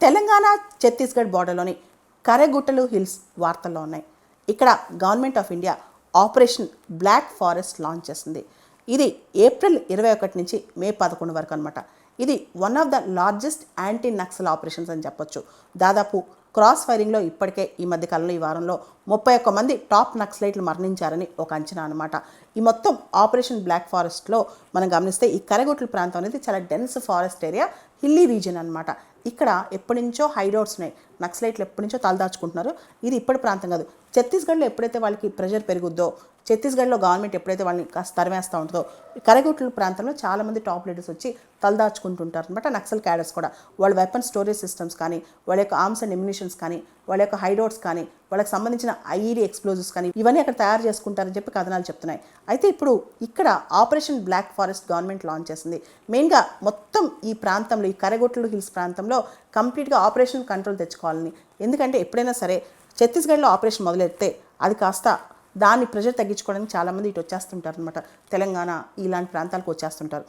తెలంగాణ ఛత్తీస్గఢ్ బార్డర్లోని కరెగుట్టలు హిల్స్ వార్తల్లో ఉన్నాయి. ఇక్కడ government of India operation black forest launch చేసింది. ఇది ఏప్రిల్ 21 నుంచి మే 11 వరకు అనమాట. ఇది one of the largest anti Naxal operations అని చెప్పొచ్చు. దాదాపు క్రాస్ ఫైరింగ్లో ఇప్పటికే ఈ మధ్యకాలంలో ఈ వారంలో 31 మంది టాప్ నక్సలైట్లు మరణించారని ఒక అంచనా అనమాట. ఈ మొత్తం ఆపరేషన్ బ్లాక్ ఫారెస్ట్లో మనం గమనిస్తే ఈ కరెగుట్ల ప్రాంతం అనేది చాలా dense forest area, hilly reason అనమాట. ఇక్కడ ఎప్పటి నుంచో హైడౌట్స్ ఉన్నాయి. నక్సలైట్లు ఎప్పటి నుంచో తలదాచుకుంటున్నారు. ఇది ఇప్పటి ప్రాంతం కాదు. ఛత్తీస్గఢ్లో ఎప్పుడైతే వాళ్ళకి ప్రెషర్ పెరుగుద్దో, ఛత్తీస్గఢ్లో గవర్నమెంట్ ఎప్పుడైతే వాళ్ళని కాస్త తరిమేస్తూ ఉంటుందో, కరెగుట్ల ప్రాంతంలో చాలామంది టాప్ లీడర్స్ వచ్చి తలదాచుకుంటుంటారు అనమాట. నక్సల్ క్యాడర్స్ కూడా వాళ్ళ వెపన్ స్టోరేజ్ సిస్టమ్స్ కానీ, వాళ్ళ యొక్క ఆర్మ్స్ అండ్ ఎమ్యునిషన్స్ కానీ, వాళ్ళ యొక్క హైడౌట్స్ కానీ, వాళ్ళకి సంబంధించిన ఐఈడీ ఎక్స్ప్లోజివ్స్ కానీ ఇవన్నీ అక్కడ తయారు చేసుకుంటారని చెప్పి కథనాలు చెప్తున్నాయి. అయితే ఇప్పుడు ఇక్కడ operation black forest government launch చేసింది. మెయిన్గా మొత్తం ఈ ప్రాంతంలో, ఈ కరెగుట్టలు హిల్స్ ప్రాంతంలో కంప్లీట్గా ఆపరేషన్ కంట్రోల్ తెచ్చుకోవాలని. ఎందుకంటే ఎప్పుడైనా సరే ఛత్తీస్గఢ్లో ఆపరేషన్ మొదలెడితే అది కాస్త దాన్ని ప్రెషర్ తగ్గించుకోవడానికి చాలామంది ఇటు వచ్చేస్తుంటారు అనమాట. తెలంగాణ ఇలాంటి ప్రాంతాలకు వచ్చేస్తుంటారు.